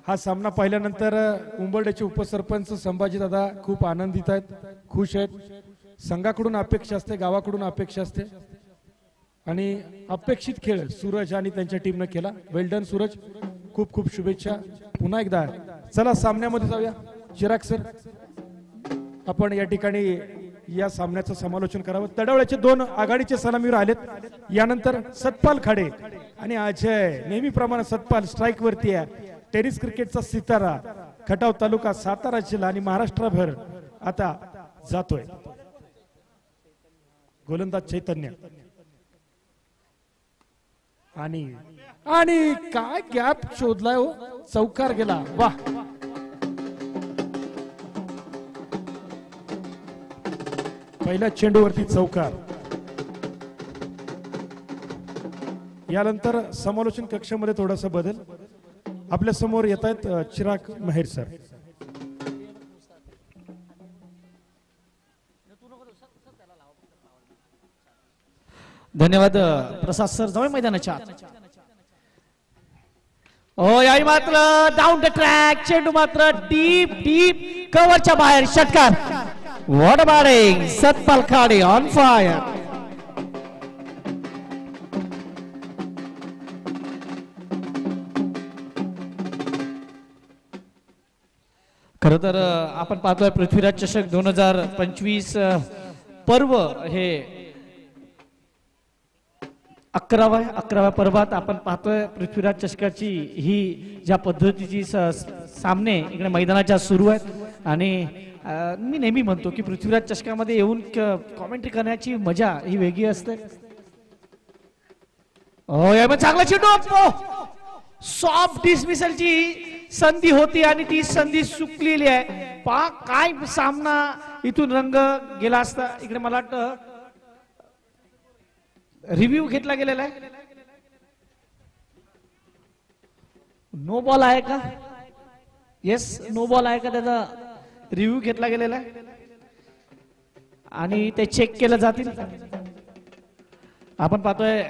हा सामना पाहिल्यानंतर उंबरड्याचे उपसरपंच संभाजी दादा खूप आनंदित आहेत, खुश आहेत। संघाकडून अपेक्षा असते, गावाकडून अपेक्षा असते आणि अपेक्षित खेळ सूरज आणि त्यांच्या टीमने केला। वेल डन सूरज, खूप खूप शुभेच्छा पुन्हा एकदा। चला सामन्यामध्ये जाऊया। चिराग सर, आपण या ठिकाणी या सामन्याचं समालोचन करावं। तडवळ्याचे दोन आघाडीचे सलामीवर आलेत, यानंतर सतपाल खाडे आणि अजय। नेहमीप्रमाणे सतपाल स्ट्राइक वरती आहे। टेनिस क्रिकेटचा सितारा, खटाव तालुका, सातारा जिल्हा आणि महाराष्ट्रभर आता जातोय। गोलंदाज चैतन्य आणि काय गॅप शोधलाय हो, चौकार गेला, वाह। पहिल्या चेंडूवरती चौकार। यानंतर समालोचन कक्षामध्ये थोडासा बदल। आपल्या समोर येत आहेत चिराग मेहर सर। धन्यवाद प्रसाद सर, जाऊया मैदानाच्या आत। हो यावेळी मात्र डाऊन द ट्रॅक, चेंडू मात्र डीप डीप कव्हरच्या बाहेर, षटकार। What a batting, Satpal Khade on fire. खरं तर आपण पाहतोय पृथ्वीराज चषक 2025 पर्व हे 11व्या पर्वात आपण पाहतोय पृथ्वीराज चषकाची ही ज्या पद्धतीची सामने इकडे मैदानाच्या सुरू आहेत। आणि मी नेहमी म्हणतो की पृथ्वीराज चषकामध्ये येऊन कॉमेंट्री करण्याची मजा ही वेगळी असते। चांगला चेंडू, सॉफ्ट डिसमिसलची संधी होती आणि ती संधी चुकलेली आहे। काय सामना इथून रंग गेला असता। इकडे मला वाटतं रिव्ह्यू घेतला गेलेला आहे। नो बॉल आहे का? येस, नो बॉल आहे का त्याचा रिव्ह्यू घेतला गेलेला आहे आणि ते चेक केलं जातील। आपण पाहतोय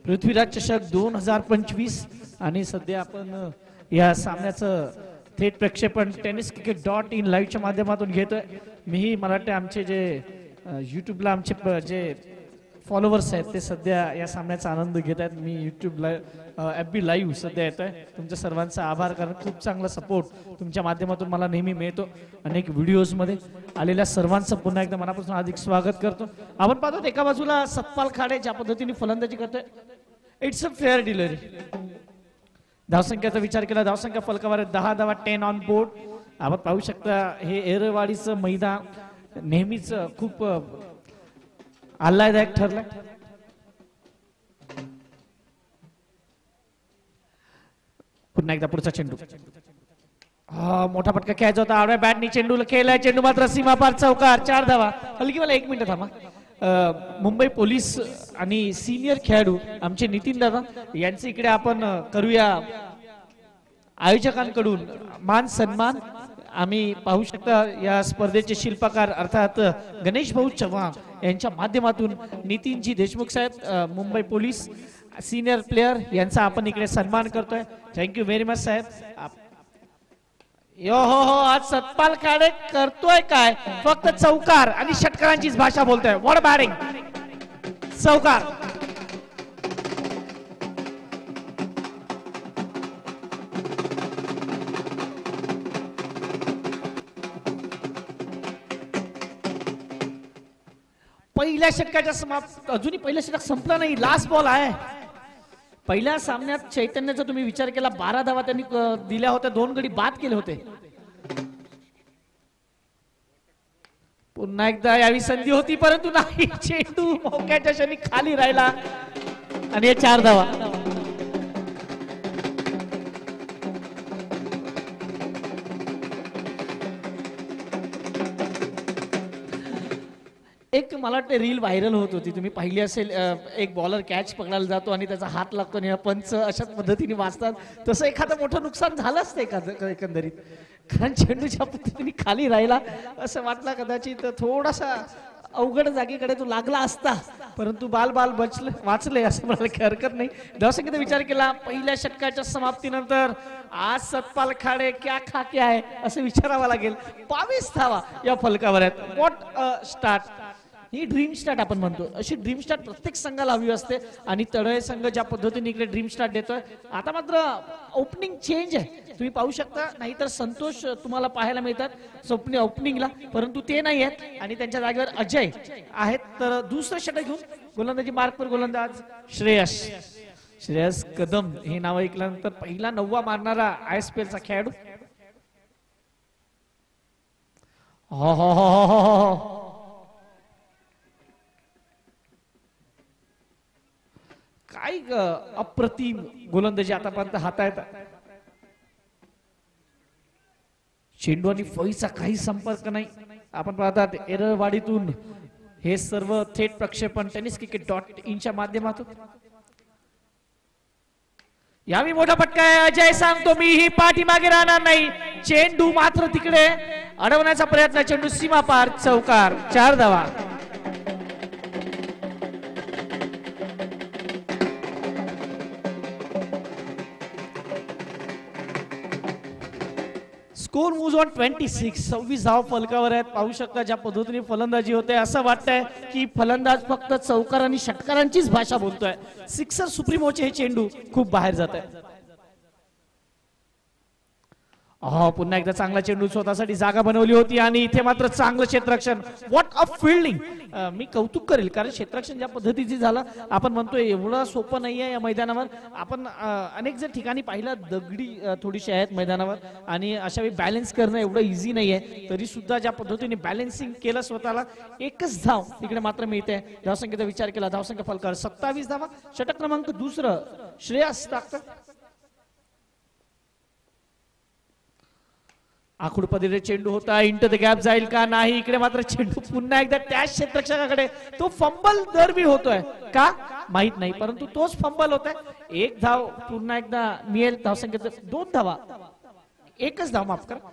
पृथ्वीराज चषक 2025 आणि सध्या आपण या सामन्याचं थेट प्रक्षेपण tenniscricket.in लाईव्हच्या माध्यमातून घेतोय। मीही मला वाटतं आमचे जे युट्यूबला आमचे जे फॉलोवर्स आहेत ते सध्या या सामन्याचा आनंद घेत आहेत। मी युट्यूब FB लाईव्ह सध्या येतोय। तुमच्या सर्वांचा आभार, कारण खूप चांगला सपोर्ट तुमच्या माध्यमातून मला नेहमी मिळतो। अनेक व्हिडिओज मध्ये आलेल्या सर्वांचं पुन्हा एकदा मनापासून हार्दिक स्वागत करतो। आपण पाहतो एका बाजूला सतपाल खाडे ज्या पद्धतीने फलंदाजी करतोय, इट्स अ फेअर डिलिव्हरी। धावसंख्येचा विचार केला, धावसंख्या फलकावर 10 धावा, 10 ऑन बोर्ड। आपण पाहू शकता हे एरवाडीचं मैदान नेहमीच खूप आल्हाददायक ठरलंय। पुन्हा एकदा पुढचा चेंडू, मोठा फटका खेळायचा होता, आडव्या बॅटनी चेंडूला खेळलाय, चेंडू मात्र सीमा पार, चौकार, 4 धावा। हलकी मला 1 मिनिट थांबा। मुंबई पोलीस आणि सिनियर खेळाडू आमचे नितीन दादा यांचे इकडे आपण करूया आयोजकांकडून मान सन्मान। आम्ही पाहू शकता या स्पर्धेचे शिल्पकार अर्थात गणेश भाऊ चव्हाण यांच्या माध्यमातून नितीनजी देशमुख साहेब मुंबई पोलीस सिनियर प्लेयर यांचा आपण इकडे सन्मान करतोय। थँक्यू व्हेरी मच साहेब। यो हो, आज सतपाल खाडे करतोय काय, फक्त चौकार आणि षटकारांचीच भाषा बोलतोय। व्हॉट अ बॅटिंग, चौकार। पहिल्या षटकाच्या समाप्त, अजूनही पहिलं षटक संपलं नाही, लास्ट बॉल आहे। पहिल्या सामन्यात चैतन्याचा तुम्ही विचार केला 12 धावा त्यांनी दिल्या होत्या, 2 गडी बाद केले होते। पुन्हा एकदा यावी संधी होती परंतु नाही, चेंडू मोक्याच्या क्षणी खाली राहिला आणि 4 धावा। एक मला वाटतं रील व्हायरल होत होती, तुम्ही पाहिली असेल। एक बॉलर कॅच पकडायला जातो आणि त्याचा हात लागतो आणि पंच अशाच पद्धतीने वाचतात। तसं एखादं मोठं नुकसान झालं असतं एकंदरीत, कारण चेंडूच्या पद्धतीने खाली राहिला असं वाटलं कदाचित थोडासा अवघड जागेकडे तो लागला असता परंतु बाल बाल वाचले असं म्हणायला काही हरकत नाही. धावसंख्येचा विचार केला पहिल्या षटकाच्या समाप्तीनंतर आज सतपाल खाडे क्या खा के आहे असं विचारावं लागेल. 22 धावा या फलकावर आहेत. What a start. He dream start आपण म्हणतो. अशी ड्रीम स्टार्ट प्रत्येक संघाला हवी असते आणि तळळे संघ ज्या पद्धतीने इकडे ड्रीम स्टार्ट देतोय. आता मात्र ओपनिंग चेंज आहे तुम्ही पाहू शकता. नाहीतर संतोष तुम्हाला पाहायला मिळतात ओपनिंगला, परंतु ते नाही आहेत आणि त्यांच्या जागेवर अजय आहेत. तर दुसरं षटक घेऊन गोलंदाजी मार्कवर गोलंदाज श्रेयस कदम हे नाव ऐकल्यानंतर पहिला 9वा मारणारा ISPL चा खेळाडू. काय अप्रतिम गोलंदाजी आतापर्यंत हाताळतात. चेंडू आणि फळीचा काही संपर्क नाही. आपण पाहतात एरळवाडीतून हे सर्व थेट प्रक्षेपण tenniscricket.in माध्यमातून. यावेळी मोठा फटका आहे. अजय सांगतो मी ही पाठीमागे राहणार नाही. चेंडू मात्र तिकडे अडवण्याचा प्रयत्न. चेंडू सीमा पार. चौकार. 4 धावा. स्कोर मूव्स ऑन 26 धाव फलकावर आहेत. पाहू शकता ज्या पद्धतीने फलंदाजी होते. असं वाटतंय की फलंदाज फक्त चौकार आणि षटकारांचीच भाषा बोलतोय. सिक्सर सुप्रीमोचे हे चेंडू खूप बाहेर जात आहे. पुन्हा एकदा चांगला चेंडू स्वतःसाठी जागा बनवली होती आणि इथे मात्र चांगलं क्षेत्ररक्षण. What a fielding. मी कौतुक करेल कारण क्षेत्ररक्षण ज्या पद्धतीचे झालं आपण म्हणतोय एवढं सोपं नाहीये या मैदानावर. आपण अनेक जर ठिकाणी पाहिलं दगडी थोडीशी आहेत मैदानावर आणि अशा वेळी बॅलन्स करणं एवढं इझी नाहीये. तरी सुद्धा ज्या पद्धतीने बॅलन्सिंग केलं स्वतःला. एकच धाव तिकडे मात्र मिळते. धावसंख्येचा विचार केला. धावसंख्या फलकावर 27 धावा. षटक क्रमांक दुसरं श्रेयस टाकतं. आखूड पद्धतीने चेंडू होता. इंटर द गॅप जाईल का नाही. इकडे मात्र चेंडू पुन्हा एकदा त्याच क्षेत्ररक्षकाकडे. तो फंबल दरबी होतोय का माहित नाही, परंतु तोच फंबल होतोय. 1 धाव पुन्हा एकदा मिळेल. धावसंख्येत 2 धावा. एकच धाव माफ करा.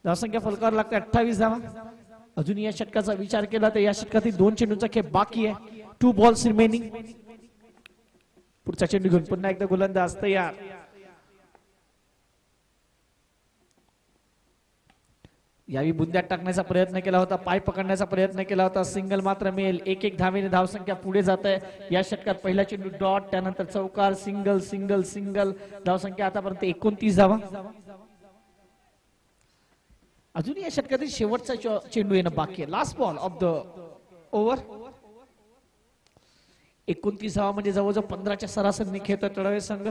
धावसंख्या फलकावर लागते 28 धावा. अजून या षटकाचा विचार केला तर या षटकातील 2 चेंडूंचा खेळ बाकी आहे. 2 बॉल्स रिमेनिंग. पुढचा चेंडू घेऊन पुन्हा एकदा गोलंदाज तयार. यावेळी बुंद्यात टाकण्याचा प्रयत्न केला होता. पाय पकडण्याचा प्रयत्न केला होता. सिंगल मात्र मिळेल. 1-1 धावेने धावसंख्या पुढे जात आहे. या षटकात पहिला चेंडू डॉट, त्यानंतर चौकार. Single single single. धावसंख्या आतापर्यंत 29 धावा. अजून या षटकातील शेवटचा चेंडू येणं बाकी आहे. Last ball of the over. 29 धावा म्हणजे जवळजवळ 15च्या सरासरीने खेळतोय तळवे संघ.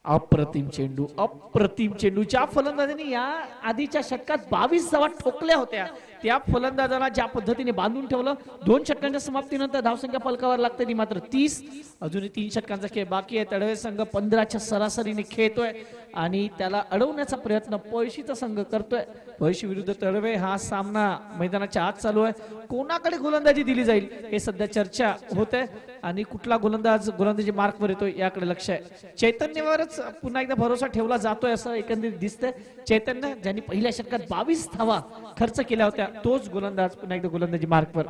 अप्रतिम चेंडू. अप्रतिम चेंडू. ज्या फलंदाजांनी या आधीच्या षटकात 22 धावा ठोकल्या होत्या त्या फलंदाजाला ज्या पद्धतीने बांधून ठेवलं. 2 षटकांच्या समाप्तीनंतर धावसंख्या फलकावर लागते ती मात्र 30. अजूनही 3 षटकांचा खेळ बाकी आहे. तळवे संघ 15च्या सरासरीने खेळतोय आणि त्याला अडवण्याचा प्रयत्न पळशीचा संघ करतोय. पळशी विरुद्ध तळवे हा सामना मैदानाच्या आत चालू आहे. कोणाकडे गोलंदाजी दिली जाईल हे सध्या चर्चा होते आणि कुठला गोलंदाजी मार्कवर येतोय याकडे लक्ष आहे. चैतन्यवरच पुन्हा एकदा भरोसा ठेवला जातोय असं एकंदरीत दिसतंय. चैतन्य ज्यांनी पहिल्या षटकात 22 धावा खर्च केल्या होत्या तोच गोलंदाज पुन्हा एकदा गोलंदाजी मार्कवर.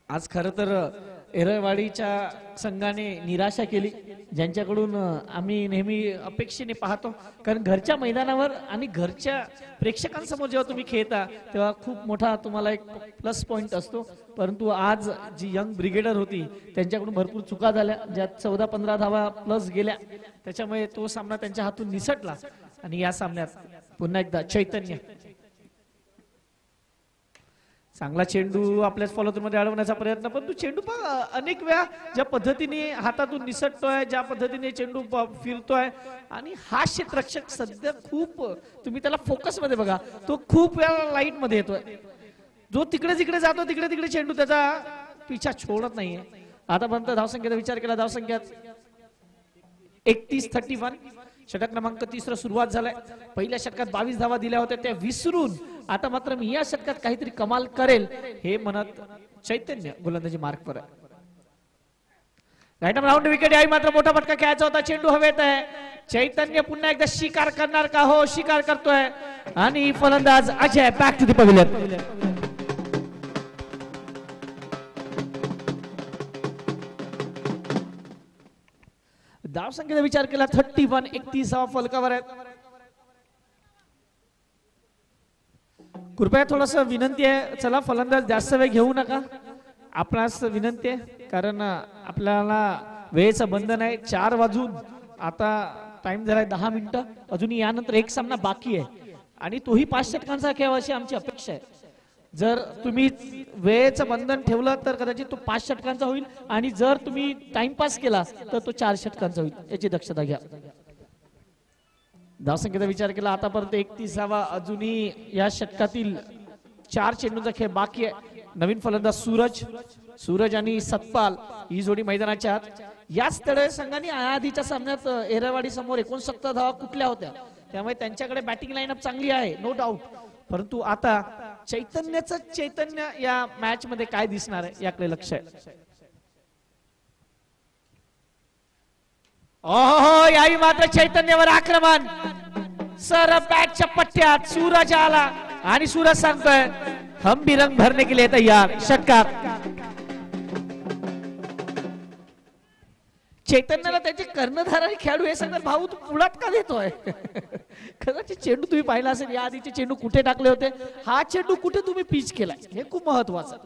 आज खरं तर एरळवाडीच्या संघाने निराशा केली ज्यांच्याकडून आम्ही नेहमी अपेक्षेने पाहतो. कारण घरच्या मैदानावर आणि घरच्या प्रेक्षकांसमोर जेव्हा तुम्ही खेळता तेव्हा खूप मोठा तुम्हाला एक प्लस पॉइंट असतो. परंतु आज जी यंग ब्रिगेडर होती त्यांच्याकडून भरपूर चुका झाल्या ज्यात 14-15 धावा प्लस गेल्या. त्याच्यामुळे तो सामना त्यांच्या हातून निसटला आणि या सामन्यात पुन्हा एकदा चैतन्य. चांगला चेंडू आपल्याच फॉलोथ्रू मध्ये अडवण्याचा प्रयत्न, पण तू चेंडू अनेक वेळा ज्या पद्धतीने हातातून निसटतोय, ज्या पद्धतीने चेंडू फिरतोय आणि हा क्षेत्ररक्षक सध्या खूप तुम्ही त्याला फोकस मध्ये बघा, तो खूप वेळा लाईट मध्ये येतोय. जो तिकडे जिकडे जातो तिकडे तिकडे चेंडू त्याचा पिछा छोडत नाहीये. आतापर्यंत धावसंख्येचा विचार केला, धावसंख्यात 31-31. षटक क्रमांक 3 सुरुवात झालाय. पहिल्या षटकात 22 धावा दिल्या होत्या त्या विसरून आता मात्र मी या षटकात काहीतरी कमाल करेल हे म्हणत चैतन्य गोलंदाजी मार्कवर आहे. राईट राऊंड विकेट याही मात्र मोठा फटका खेळायचा होता. चेंडू हवेत आहे. चैतन्य पुन्हा एकदा शिकार करणार का? हो, शिकार करतोय. आणि फलंदाज Ajay back to the pavilion. धावसंख्येचा विचार केला 31-31 फलकावर आहेत. कृपया थोडस विनंती आहे, चला फलंदाज जास्त वेळ घेऊ नका. आपणास विनंती आहे, कारण आपल्याला वेळेचं बंधन आहे. 4 वाजून आता टाइम झालाय 10 मिनिटं. अजून यानंतर एक सामना बाकी आहे आणि तोही 5 षटकांचा खेळ अशी आमची अपेक्षा आहे. जर तुम्ही वेळेचं बंधन ठेवलं तर कदाचित तो 5 षटकांचा होईल आणि जर तुम्ही टाइमपास केला तर तो 4 षटकांचा होईल, याची दक्षता घ्या. धावसंख्येचा विचार केला आतापर्यंत 31. अजूनही या षटकातील 4 चेंडूंचा खेळ बाकी आहे. नवीन फलंदाज सूरज आणि सतपाल ही जोडी मैदानाच्या आत. याच तळे संघाने आधीच्या सामन्यात एरवाडी समोर 69 धावा कुठल्या होत्या, त्यामुळे त्यांच्याकडे बॅटिंग लाईनअप चांगली आहे, नो डाऊट. परंतु आता चैतन्य या मॅच मध्ये काय दिसणार आहे याकडे लक्ष आहे. ओहो, याही मात्र चैतन्यावर आक्रमण. सर बॅटच्या पट्ट्यात सूरज आला आणि सूरज सांगतोय हम भी रंग भरने के लिए तैयार. षटकार. चैतन्याला त्याचे कर्णधार खेळाडू हे सांगतात, भाऊ तू पुढात का देतोय? कदाचित चेंडू तुम्ही पाहिला असेल, या आधीचे चेंडू कुठे टाकले होते, हा चेंडू कुठे तुम्ही पिच केलाय, हे खूप महत्वाचं.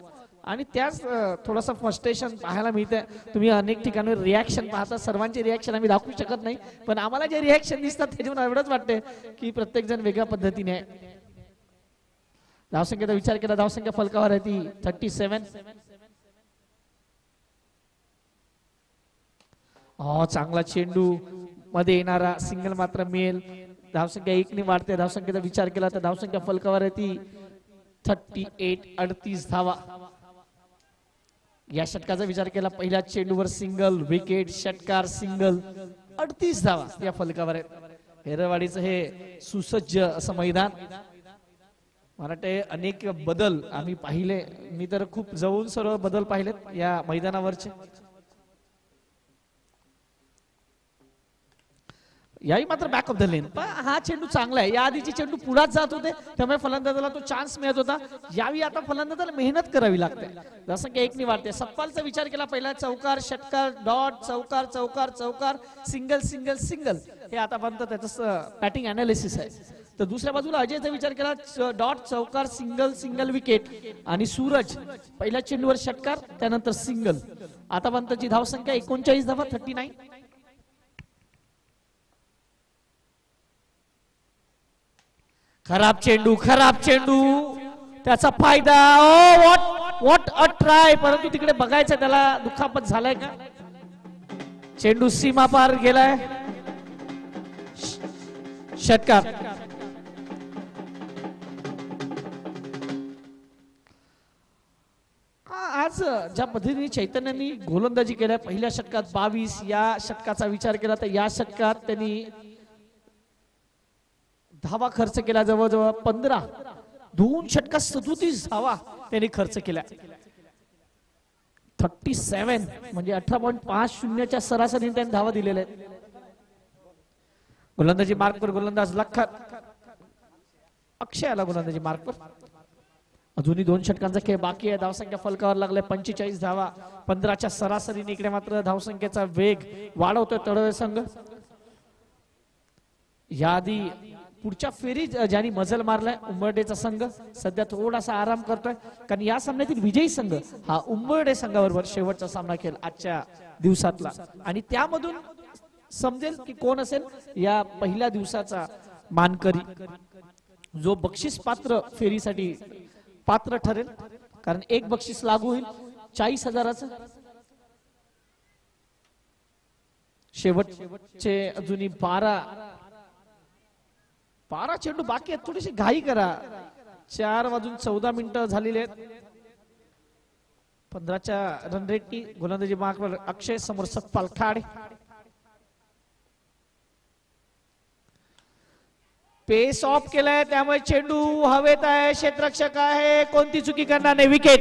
आणि त्याच थोडासा फ्रस्ट्रेशन पाहायला मिळतंय. तुम्ही अनेक ठिकाणी रिॲक्शन पाहता, सर्वांचे रिॲक्शन आम्ही दाखवू शकत नाही, पण आम्हाला जे रिॲक्शन दिसतात त्याच्यावर एवढंच वाटते की प्रत्येक जण वेगळ्या पद्धतीने आहे. धावसंख्येचा विचार केला, धावसंख्या फलकावर आहे ती 37. चांगला चेंडू मध्ये येणारा सिंगल मात्र मिळेल. धावसंख्या 1 ने वाढते. धावसंख्येचा विचार केला तर धावसंख्या फलकावर आहे ती 38 धावा. या षटकाचा विचार केला, पहिल्या चेंडूवर सिंगल, विकेट, षटकार, सिंगल, 38 धावा या फलकावर आहेत. हेरवाडीचं हे सुसज्ज असं मैदान. मला वाटते अनेक बदल आम्ही पाहिले, मी तर खूप जवळून सर्व बदल पाहिलेत या मैदानावरचे. याही मात्र बॅक ऑफ द लेन. पण हा चेंडू चांगला आहे, या आधीचे चेंडू पुढात जात होते त्यामुळे फलंदाजाला तो चान्स मिळत होता. यावी आता फलंदाजाला मेहनत करावी लागते. धावसंख्या 1 ने वाढते. सतपालचा विचार केला, पहिला चौकार, षटकार, डॉट, चौकार, चौकार, चौकार, सिंगल, सिंगल, सिंगल, हे आतापर्यंत त्याचं बॅटिंग अनालिसिस आहे. तर दुसऱ्या बाजूला अजयचा विचार केला, डॉट, चौकार, सिंगल, सिंगल, विकेट. आणि सूरज पहिल्या चेंडूवर षटकार, त्यानंतर सिंगल. आतापर्यंतची धावसंख्या 39 धावा, 39. खराब चेंडू, त्याचा फायदा. What a try. परंतु तिकडे बघायचं त्याला दुखापत झालाय का. चेंडू सीमा पार गेलाय. षटकार. आज ज्या पद्धतीने चैतन्यांनी गोलंदाजी केल्या, पहिल्या षटकात 22, या षटकाचा विचार केला तर या षटकात त्यांनी धावा खर्च केला, जवळजवळ 15. 2 षटकात 37 धावा त्यांनी खर्च केल्या. 37 म्हणजे 18.50च्या सरासरीने त्यांनी धावा दिलेल्या आहेत. गोलंदाजी मार्कवर गोलंदाज लखन. अक्षय आला गोलंदाजी मार्कवर. अजूनही 2 षटकांचा खेळ बाकी आहे. धावसंख्या फलकावर लागले 45 धावा, 15च्या सरासरीने. इकडे मात्र धावसंख्येचा वेग वाढवतोय तळोजा संघ. याआधी पुढच्या फेरीत ज्यांनी मजल मारलाय उंबरडेचा संघ सध्या थोडासा आराम करतोय, कारण या सामन्यातील विजयी संघ हा उंबरडे संघाबरोबर शेवटचा सामना खेळ आजच्या दिवसातला. आणि त्यामधून समजेल की कोण असेल या पहिल्या दिवसाचा मानकरी, जो बक्षीस पात्र फेरीसाठी पात्र ठरेल. कारण एक बक्षीस लागू होईल 40,000चं. शेवटचे अजूनही 12 चेंडू बाकी आहेत. थोडीशी घाई करा. 4:14 झालेले आहेत. 15च्या रन रेटनी गोलंदाजी मार्कवर अक्षय, समोर सतपाल खाडे. पेस ऑफ केलाय त्यामुळे चेंडू हवेत आहे. क्षेत्ररक्षक आहे, कोणती चुकी करणार नाही. विकेट.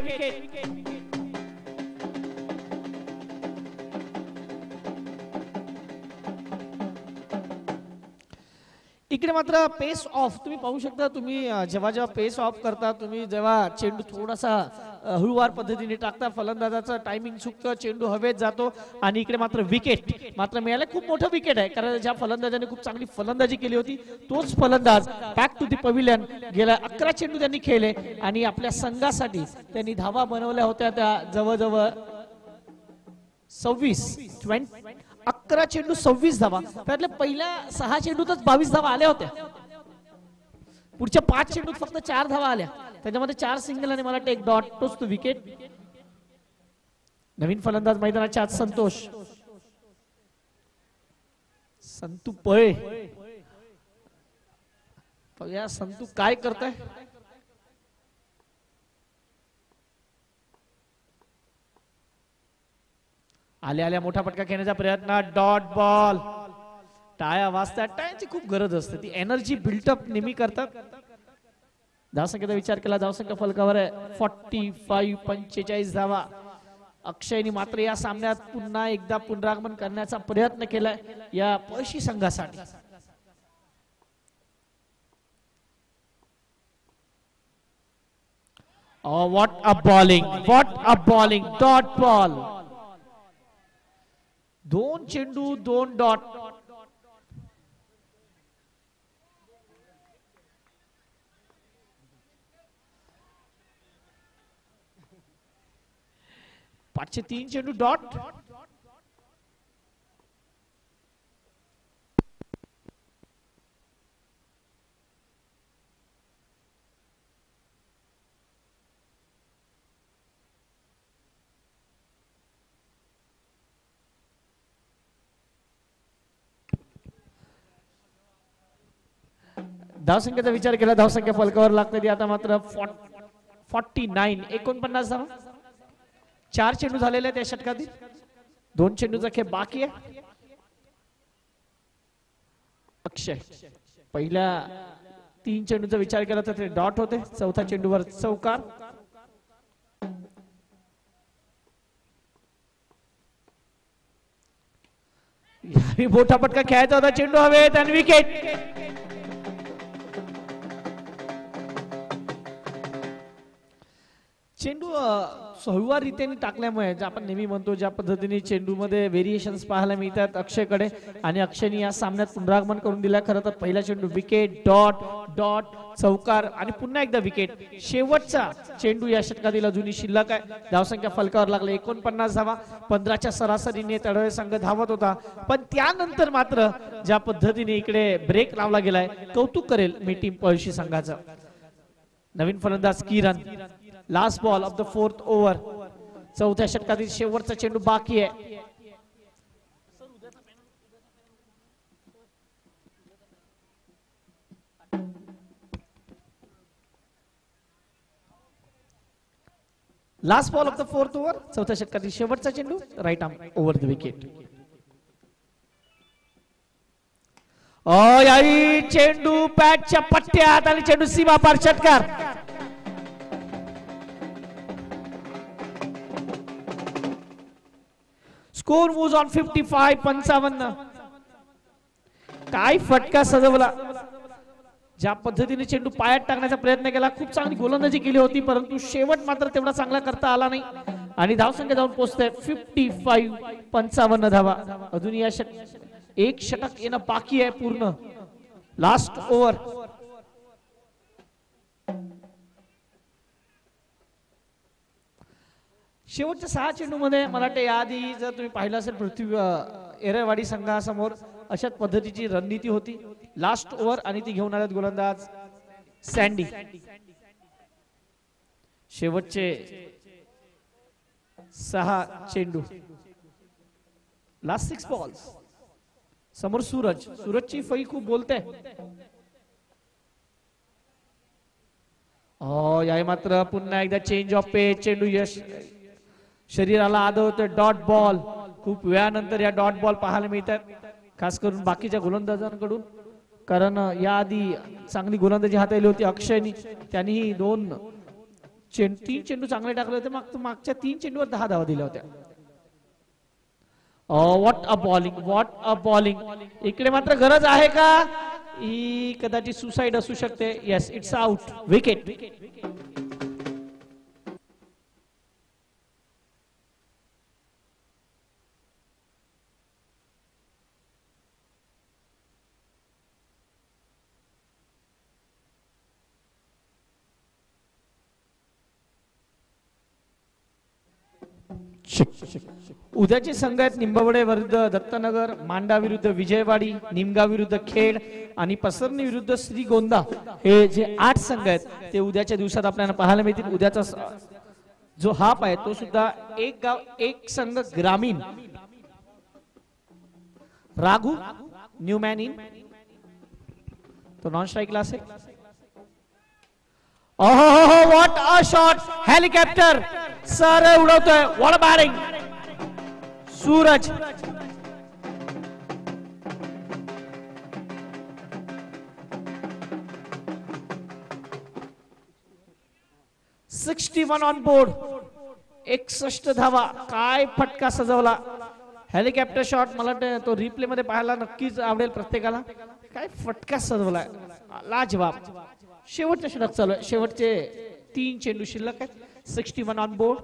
इकडे मात्र पेस ऑफ तुम्ही पाहू शकता. तुम्ही जेव्हा पेस ऑफ करता, तुम्ही जेव्हा चेंडू थोडासा हळूवार पद्धतीने टाकता, फलंदाजाचं टायमिंग चुकतं, चेंडू हवेत जातो आणि इकडे मात्र विकेट मात्र मिळालं. खूप मोठं विकेट आहे, कारण ज्या फलंदाजाने खूप चांगली फलंदाजी केली होती तोच फलंदाज बॅक टू दी पविलियन गेला. 11 चेंडू त्यांनी खेळले आणि आपल्या संघासाठी त्यांनी धावा बनवल्या होत्या त्या जवळजवळ 11 चेंडू 26 धावा. त्यातल्या पहिल्या 6 चेंडूतच 22 धावा आल्या होत्या. पुढच्या 5 चेंडूत फक्त 4 धावा आल्या, त्याच्यामध्ये 4 सिंगल आणि मला वाटतं 1 डॉट. तोच तो विकेट. नवीन फलंदाज मैदानाच्या आज संतोष. संतू पळे, या संतू काय करताय. आल्या आल्या मोठा फटका खेळण्याचा प्रयत्न, डॉट बॉल. टाळ्या वाजतात, टाळ्यांची खूप गरज असते, ती एनर्जी बिल्टअप नेहमी करतात. धावसंख्येचा विचार केला, धावसंख्या फलकावर आहे 45, 45 धावा. अक्षयने मात्र या सामन्यात पुन्हा एकदा पुनरागमन करण्याचा प्रयत्न केलाय या पळशी संघासाठी. What a bowling, what a bowling. Dot ball. 2 चेंडू 2 डॉट. पाचशे 3 चेंडू डॉट. धावसंख्येचा विचार केला, धावसंख्या फलकावर लागते आता मात्र 49, 49 धावा. 4 चेंडू झालेले आहेत या षटकातील. 2 चेंडूचा खेळ बाकी आहे. अक्षय पहिल्या 3 चेंडूचा विचार केला तर ते डॉट होते. 4थ्या चेंडूवर चौकार. मोठा पटका खेळायचा होता, चेंडू हवेत आणि विकेट. चेंडू हळूवार रीतीने टाकल्यामुळे आपण नेहमी म्हणतो ज्या पद्धतीने चेंडू मध्ये व्हेरिएशन्स पाहायला मिळतात अक्षयकडे, आणि अक्षयने या सामन्यात पुनरागमन करून दिला. खरं तर पहिला चेंडू विकेट, डॉट डॉट, चौकार आणि पुन्हा एकदा विकेट. शेवटचा चेंडू या षटकातील अजूनही शिल्लक आहे. धावसंख्या फलकावर लागले 49 धावा. 15च्या सरासरीने तळवे संघ धावत होता, पण त्यानंतर मात्र ज्या पद्धतीने इकडे ब्रेक लावला गेलाय, कौतुक करेल मी टीम पळशी संघाचं. नवीन फलंदाज Kiran. Last ball of the 4th over. 4थ्या षटकातील शेवटचा चेंडू बाकी आहे. Last ball of the 4th over. 4थ्या षटकातील शेवटचा चेंडू, right arm over the wicket. याही चेंडू पॅटच्या पट्ट्यात आणि चेंडू सीमा पार. षटकार. Score moves on 55, 55. काय फटका सजवला. ज्या पद्धतीने चेंडू पायात टाकण्याचा प्रयत्न केला, खूप चांगली गोलंदाजी केली होती, परंतु शेवट मात्र तेवढा चांगला करता आला नाही आणि धावसंख्या जाऊन पोहोचते 55, 55 धावा. अजून या एक षटक येणं बाकी आहे पूर्ण. Last over. शेवटच्या 6 चेंडू मध्ये मला वाटतं याआधी जर तुम्ही पाहिलं असेल पृथ्वी एरेवाडी संघासमोर अशाच पद्धतीची रणनीती होती. लास्ट ओव्हर आणि ती घेऊन आल्यात गोलंदाज सँडी. शेवटचे 6 चेंडू. Last 6 balls. समोर सूरज. सूरजची फई खूप बोलते. याही मात्र पुन्हा एकदा चेंज ऑफ पेस. चेंडू यश शरीराला आदळतोय. Dot ball. खूप वेळानंतर या डॉट बॉल पाहायला मिळतात, खास करून बाकीच्या गोलंदाजांकडून, कारण याआधी चांगली गोलंदाजी हाताळली होती अक्षयनी. त्यांनीही 3 चेंडू चांगले टाकले होते. मागच्या 3 चेंडूवर 10 धावा दिल्या होत्या. What a bowling, what a bowling. इकडे मात्र गरज आहे का. ही कदाचित सुसाईड असू शकते. Yes, it's out, wicket. उद्याचे संघ आहेत निंबवडे विरुद्ध दत्तनगर, मांडा विरुद्ध विजयवाडी, निमगाव विरुद्ध खेड आणि पसरणी विरुद्ध श्रीगोंदा. हे जे 8 संघ आहेत ते उद्याच्या दिवसात आपल्याला पाहायला मिळतील. उद्याचा जो हाफ आहे तो सुद्धा एक गाव एक संघ ग्रामीण. राघू न्यू मॅन इन, तो नॉन स्ट्राईकला असेल. ओहो, what a shot. Helicopter sir उडवतोय. What a batting. Suraj $61 on board. 61 धावा. काय फटका सजवला. हेलिकॉप्टर शॉट. मला वाटतं तो रिप्ले मध्ये पाहायला नक्कीच आवडेल प्रत्येकाला. काय फटका सजवलाय, लाजवाब. शेवटच्या षटक चालू आहे. शेवटचे 3 चेंडू शिल्लक आहेत. 61 ऑन बोर्ड.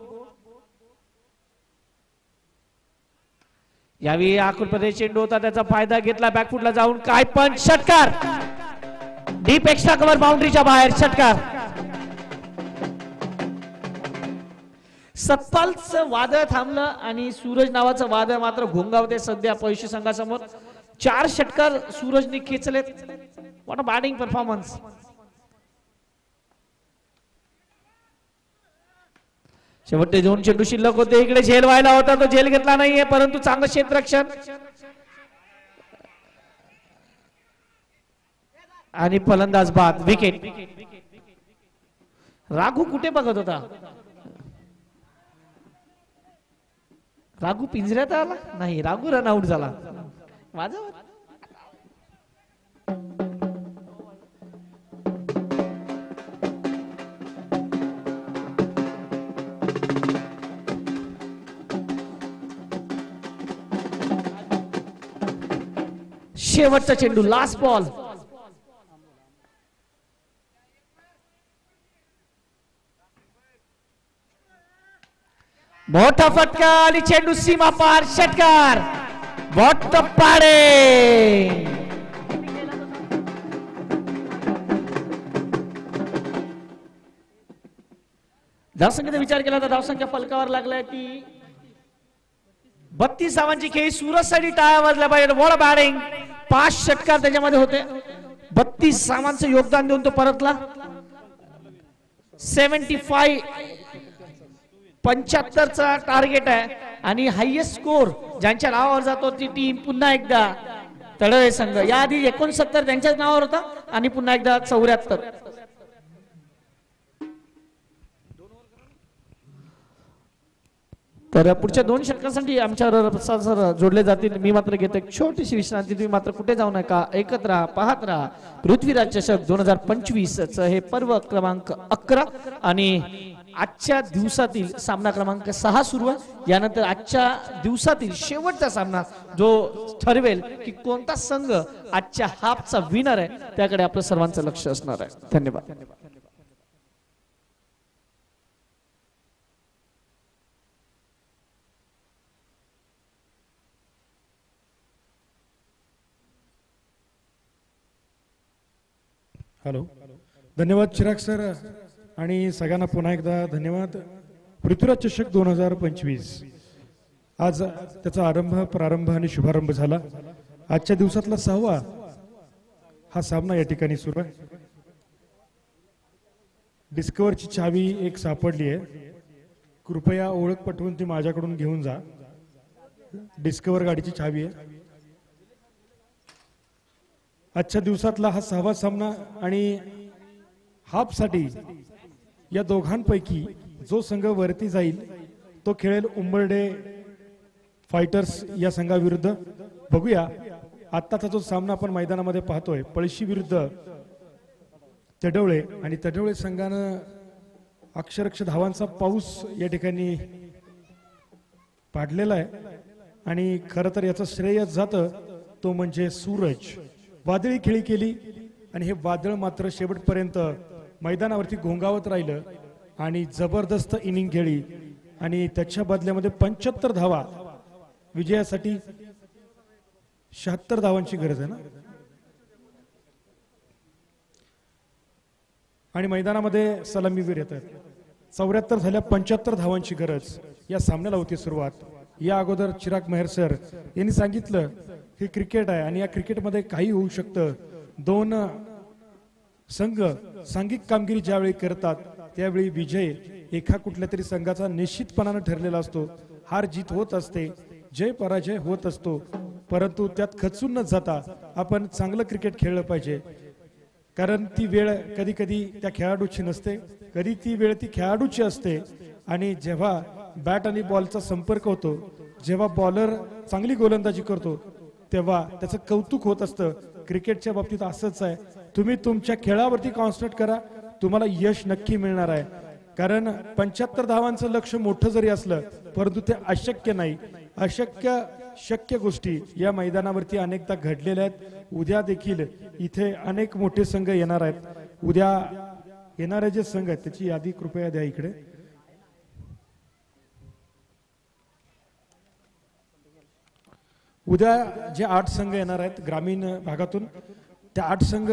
यावेळी आकुलपदे चेंडू होता, त्याचा फायदा घेतला. बॅकफुटला जाऊन काय पण षटकार. डीप एक्स्ट्रा कव्हर बाउंड्रीच्या बाहेर षटकार. सत्पालचं वादळ थांबलं आणि सूरज नावाचं वादळ मात्र घोंगावते सध्या पैसे संघासमोर. 4 षटकार सूरजने खेचलेत. What a batting performance. शेवटचे 2 चेंडू शिल्लक होते. इकडे झेल व्हायला होता, तो झेल घेतला नाहीये, परंतु चांगलं क्षेत्ररक्षण आणि फलंदाज बाद. विकेट. राघू कुठे बघत होता. राघू पिंजऱ्यात आला नाही. राघू रन आउट झाला. माझा शेवटचा चेंडू, लास्ट बॉल. मोठा फटका आणि चेंडू सीमा पार. षटकार. बॉट पाडे. धावसंख्येचा विचार केला तर धावसंख्या फलकावर लागलाय ती 32 धावांची खेळी. सूरज साठी टाळ्या वाजल्या पाहिजे. What a batting. 5 षटकार त्याच्यामध्ये होते. 32 धावांचं योगदान देऊन तो परतला. 75चा टार्गेट आहे आणि हायएस्ट स्कोर ज्यांच्या नावावर जातो ती टीम पुन्हा एकदा तळवे संघ. याआधी 69 त्यांच्याच नावावर होता आणि पुन्हा एकदा 74. तर पुढच्या 2 षटकांसाठी आमच्यावर सर जोडले जातील. मी मात्र घेतो एक छोटीशी विश्रांती. तुम्ही मात्र कुठे जाऊ नका. एकत्र राहा, पाहत राहा. पृथ्वीराज चषक 2025 च हे पर्व क्रमांक 11 आणि आजच्या दिवसातील सामना क्रमांक 6 सुरू आहे. यानंतर आजच्या दिवसातील शेवटचा सामना जो ठरवेल की कोणता संघ आजच्या हाफचा विनर आहे त्याकडे आपलं सर्वांचं लक्ष असणार आहे. धन्यवाद. हॅलो. धन्यवाद चिराग सर आणि सगळ्यांना पुन्हा एकदा धन्यवाद. पृथ्वीराज चषक 2025 आज त्याचा प्रारंभ आणि शुभारंभ झाला. आजच्या दिवसातला 6वा हा सामना या ठिकाणी सुरू आहे. डिस्कवरची चावी एक सापडली आहे. कृपया ओळख पटवून ती माझ्याकडून घेऊन जा. डिस्कवर गाडीची चावी आहे. आजच्या दिवसातला हा 6वा सामना आणि हाफ साठी या दोघांपैकी जो संघ वरती जाईल तो खेळेल उंबर्डे फायटर्स या संघाविरुद्ध. बघूया आत्ताचा जो सामना आपण मैदानामध्ये पाहतोय पळशी विरुद्ध तडवळे आणि तडवळे संघानं अक्षरशः धावांचा पाऊस या ठिकाणी पाडलेला आहे आणि खरं तर याचं श्रेय जातं तो म्हणजे सूरज वादळी खेळी केली आणि हे वादळ मात्र शेवटपर्यंत मैदानावरती घोंगावत राहिलं आणि जबरदस्त इनिंग खेळी आणि त्याच्या बदल्यामध्ये 75 धावा विजयासाठी 76 धावांची गरज आहे ना आणि मैदानामध्ये सलामीवीर येतात 74 झाल्या 75 धावांची गरज या सामन्याला होती सुरुवात या अगोदर चिराग मेहर सर यांनी सांगितलं की क्रिकेट आहे आणि या क्रिकेटमध्ये काही होऊ शकतं दोन संघ सांघिक कामगिरी ज्यावेळी करतात त्यावेळी विजय एका कुठल्या तरी संघाचा निश्चितपणाने ठरलेला असतो हार जीत होत असते जय पराजय होत असतो परंतु त्यात खचून न जाता आपण चांगलं क्रिकेट खेळलं पाहिजे कारण ती वेळ कधी कधी त्या खेळाडूची नसते कधी ती वेळ ती खेळाडूची असते आणि जेव्हा बॅट आणि बॉलचा संपर्क होतो जेव्हा बॉलर चांगली गोलंदाजी करतो तेव्हा त्याचं कौतुक होत असतं क्रिकेटच्या बाबतीत असंच आहे तुम्ही तुमच्या खेळावरती कॉन्सन्ट्रेट करा तुम्हाला यश नक्की मिळणार आहे कारण 75 धावांचं लक्ष मोठं जरी असलं परंतु ते अशक्य नाही शक्य गोष्टी या मैदानावरती अनेकदा घडलेल्या आहेत उद्या देखील इथे अनेक मोठे संघ येणार आहेत उद्या येणारे जे संघ आहेत त्याची यादी कृपया द्या इकडे उद्या जे 8 संघ येणार आहेत ग्रामीण भागातून त्या 8 संघ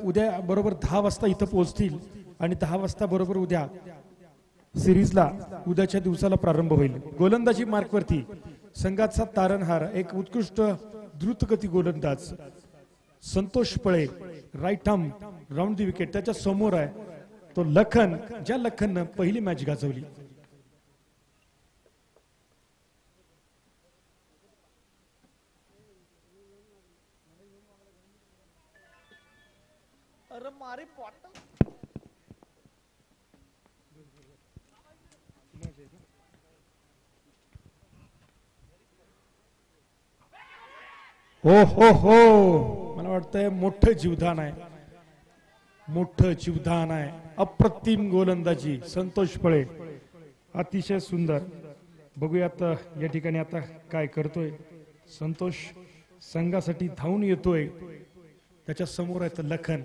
उद्या बरोबर 10 वाजता इथं पोहोचतील आणि 10 वाजता बरोबर उद्या सिरीजला उद्याच्या दिवसाला प्रारंभ होईल गोलंदाजी मार्कवरती संघाचा तारणहार एक उत्कृष्ट द्रुतगती गोलंदाज Santosh Pale right arm round the wicket त्याच्या समोर आहे तो लखन ज्या लखननं पहिली मॅच गाजवली हो हो हो मला वाटतंय मोठं जीवदान आहे अप्रतिम गोलंदाजी संतोष पळे अतिशय सुंदर बघूयात या ठिकाणी आता काय करतोय संतोष संघासाठी धावून येतोय त्याच्या समोर आहे लखन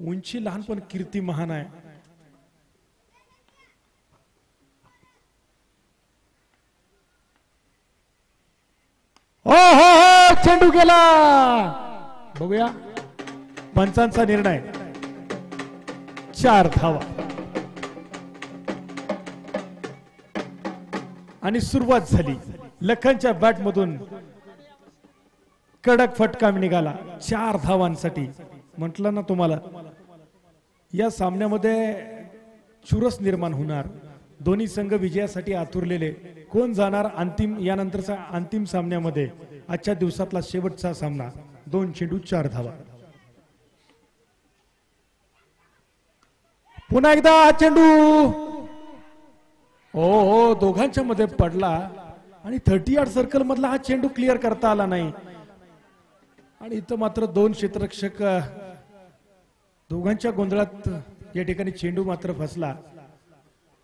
उंची लहान पण कीर्ती महान आहे हो हो हो चेंडू गेला बघूया पंचांचा निर्णय 4 धावा आणि सुरुवात झाली लखनच्या बॅट मधून कडक फटका निघाला 4 धावांसाठी म्हटलं ना तुम्हाला या सामन्यामध्ये चुरस निर्माण होणार दोन्ही संघ विजयासाठी आतुरलेले कोण जाणार अंतिम यानंतरच्या अंतिम सामन्यामध्ये आजच्या दिवसातला शेवटचा सामना 2 चेंडू 4 धावा पुन्हा एकदा हा चेंडू हो दोघांच्या मध्ये पडला आणि 30 यार्ड सर्कल मधला हा चेंडू क्लिअर करता आला नाही आणि इथं मात्र 2 क्षेत्ररक्षक दोघांच्या गोंधळात या ठिकाणी चेंडू मात्र फसला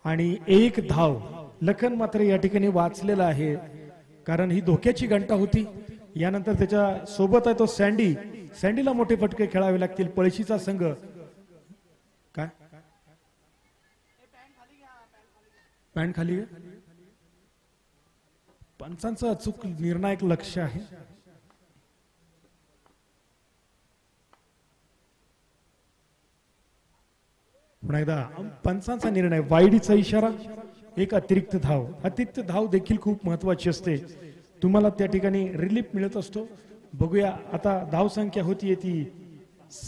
आणि 1 धाव लखन मात्र या ठिकाणी वाचलेला आहे कारण ही धोक्याची घंटा होती यानंतर त्याच्या सोबत आहे तो सँडीला मोठे फटके खेळावे लागतील पळशीचा संघ काय पॅन्ट खाली पंचांचं अचूक निर्णायक लक्ष आहे पुन्हा एकदा पंचांचा निर्णय वाईडीचा इशारा एक अतिरिक्त धाव देखील खूप महत्वाची असते तुम्हाला त्या ठिकाणी रिलीफ मिळत असतो बघूया आता धाव संख्या होती ती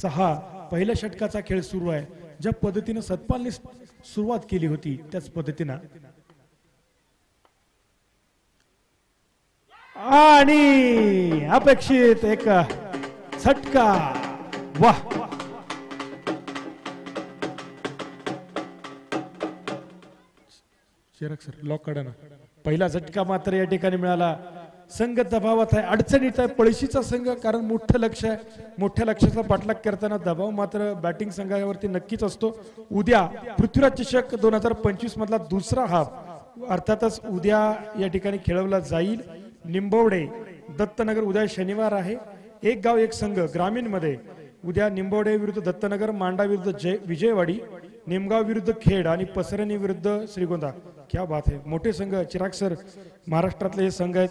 6 पहिल्या षटकाचा खेळ सुरू आहे ज्या पद्धतीने सतपालने सुरुवात केली होती त्याच पद्धतीने आणि अपेक्षित एक झटका वाह चिराग सर लॉक काढा ना पहिला झटका मात्र या ठिकाणी मिळाला संघ दबावात आहे अडचणीत आहे पळशीचा संघ कारण मोठं लक्ष आहे मोठ्या लक्ष्याचा पाठलाग करताना दबाव मात्र बॅटिंग संघावरती नक्कीच असतो उद्या पृथ्वीराज चषक 2025 मधला दुसरा हाफ अर्थातच उद्या या ठिकाणी खेळवला जाईल निंबवडे दत्तनगर उद्या शनिवार आहे एक गाव एक संघ ग्रामीण मध्ये उद्या निंबवडे विरुद्ध दत्तनगर, मांडा विरुद्ध विजयवाडी, निमगाव विरुद्ध खेड आणि पसरणी विरुद्ध श्रीगोंदा. क्या बात आहे. मोठे संघ चिराग सर महाराष्ट्रातले हे संघ आहेत,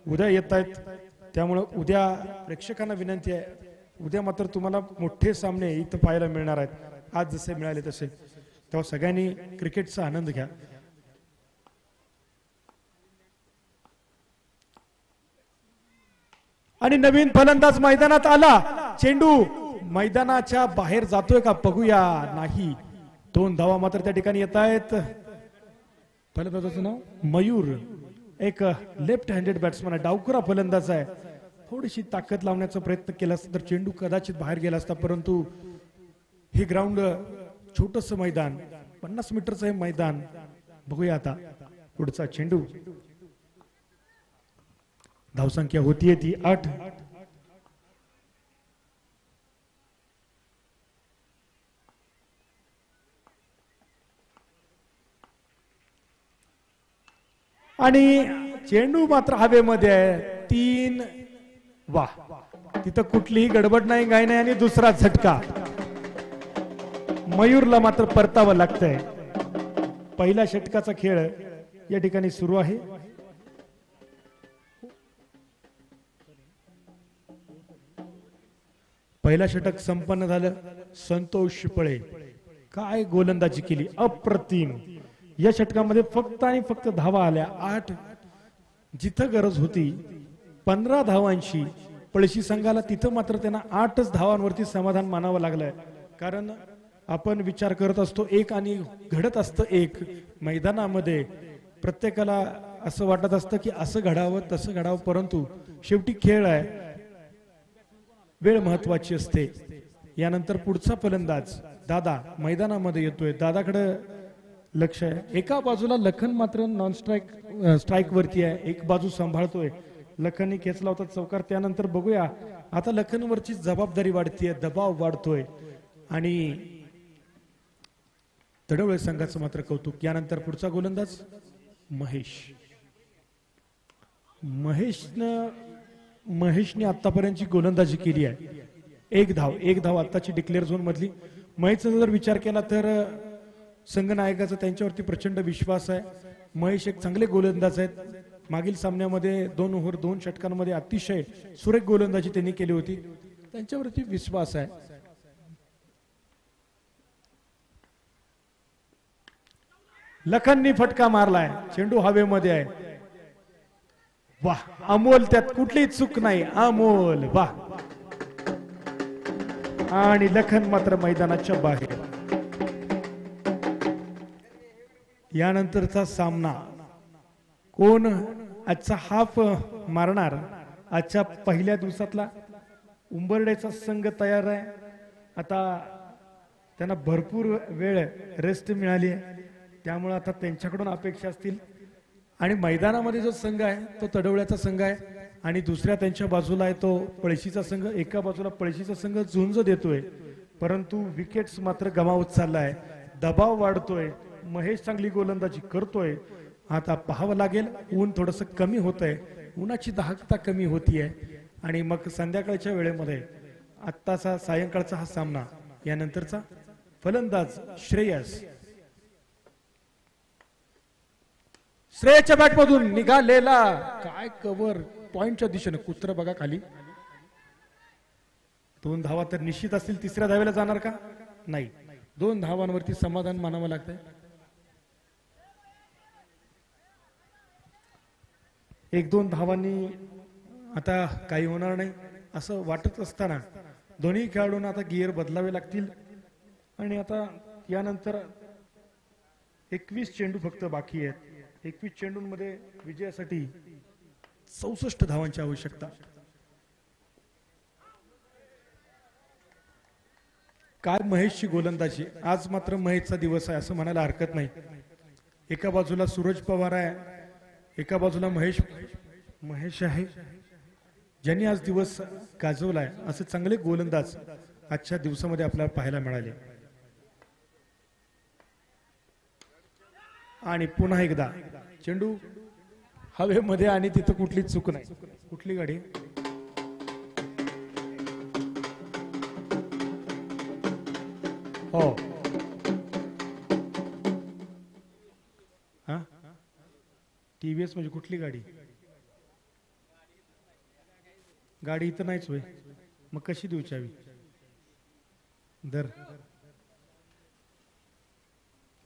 उद्या येत आहेत. त्यामुळे उद्या प्रेक्षकांना विनंती आहे, उद्या मात्र तुम्हाला मोठे सामने इथं पाहायला मिळणार आहेत. आज जसे मिळाले तसे. तेव्हा सगळ्यांनी क्रिकेटचा आनंद घ्या. आणि नवीन फलंदाज मैदानात आला. चेंडू मैदानाच्या बाहेर जातोय का बघूया. नाही. 2 धावा मात्र त्या ठिकाणी येत आहेत. फलंदाजाचं नाव मयूर, एक लेफ्ट हँडेड बॅट्समन आहे, डावखुरा फलंदाज आहे. थोडीशी ताकद लावण्याचा प्रयत्न केला असता तर चेंडू कदाचित बाहेर गेला असता, परंतु हे ग्राउंड छोटस मैदान, 50 मीटरचं हे मैदान. बघूया आता पुढचा चेंडू. धावसंख्या होतीये ती 8. आणि चेंडू मात्र हवेमध्ये आहे. 3. वाह, तिथं कुठलीही गडबड नाही, गाय नाही. आणि दुसरा झटका. मयूरला मात्र परतावं लागतंय. पहिल्या षटकाचा खेळ या ठिकाणी सुरू आहे. पहिला षटक संपन्न झालं. संतोष शिपळे काय गोलंदाजी केली, अप्रतिम. या षटकामध्ये फक्त आणि फक्त धावा आल्या 8. जिथं गरज होती 15 धावांची पळशी संघाला, तिथं मात्र त्यांना 8च धावांवरती समाधान मानावं लागलंय. कारण आपण विचार करत असतो 1 आणि घडत असतं 1. मैदानामध्ये प्रत्येकाला असं वाटत असतं की असं घडावं तसं घडावं, परंतु शेवटी खेळ आहे, वेळ महत्वाची असते. यानंतर पुढचा फलंदाज दादा मैदानामध्ये येतोय. दादाकडे लक्ष आहे. एका बाजूला लखन मात्र नॉन स्ट्राईक वरती आहे, एक बाजू सांभाळतोय. लखनने खेचला होता चौकार. त्यानंतर बघूया आता लखनवरची जबाबदारी वाढतीये, दबाव वाढतोय. आणि तडवळे संघाचं मात्र कौतुक. यानंतर पुढचा गोलंदाज महेशने आतापर्यंतची गोलंदाजी केली आहे. एक धाव आताची डिक्लेअर झोन मधली. महेशचा जर विचार केला तर संघनायकाचा त्यांच्यावरती प्रचंड विश्वास आहे. महेश एक चांगले गोलंदाज आहेत. मागील सामन्यामध्ये 2 ओव्हर 2 षटकांमध्ये अतिशय सुरेख गोलंदाजी त्यांनी केली होती. त्यांच्यावरती विश्वास आहे. लखननी फटका मारलाय. चेंडू हवेमध्ये आहे. वाह, अमोल, त्यात कुठलीही चूक नाही. अमोल, वाह. आणि लखन मात्र मैदानाच्या बाहेर. यानंतरचा सामना कोण आजचा हाफ मारणार. आजच्या पहिल्या दिवसातला उंबरड्याचा संघ तयार आहे. आता त्यांना भरपूर वेळ रेस्ट मिळाली आहे, त्यामुळे आता त्यांच्याकडून अपेक्षा असतील. आणि मैदानामध्ये जो संघ आहे तो तडवळ्याचा संघ आहे आणि दुसऱ्या त्यांच्या बाजूला आहे तो पळशीचा संघ. एका बाजूला पळशीचा संघ झुंज देतोय, परंतु विकेट्स मात्र गमावत चाललाय. दबाव वाढतोय. महेश चांगली गोलंदाजी करतोय. आता पाहावं लागेल. ऊन थोडस कमी होत आहे, उन्हाची दाहकता कमी होतीये. आणि मग संध्याकाळच्या वेळेमध्ये आत्ताचा सायंकाळचा हा सामना. यानंतरचा फलंदाज श्रेयसच्या बॅटमधून निघालेला. काय कव्हर, पॉइंटच्या दिशेने कुत्र बघा खाली. 2 धावा तर निश्चित असतील. तिसऱ्या धावेला जाणार का? नाही. 2 धावांवरती समाधान मानावं लागतंय. 1-2 धावांनी आता काही होणार नाही असं वाटत असताना दोन्ही खेळाडूंना आता गिअर बदलावे लागतील. आणि आता यानंतर 21 चेंडू फक्त बाकी आहेत. 21 चेंडूंमध्ये विजयासाठी 64 धावांची आवश्यकता. काय महेशची गोलंदाजी. आज मात्र महेशचा दिवस आहे असं म्हणायला हरकत नाही. एका बाजूला सूरज पवार आहे, एका बाजूला महेश आहे, ज्यांनी आज दिवस गाजवलाय. असे चांगले गोलंदाज आजच्या दिवसामध्ये आपल्याला पाहायला मिळाले. आणि पुन्हा एकदा चेंडू हवेमध्ये आणि तिथं कुठली चूक नाही. कुठली गाडी हो हा टीव्हीएस म्हणजे कुठली गाडी गाडी इथं नाहीच होय मग कशी देऊ चावी धर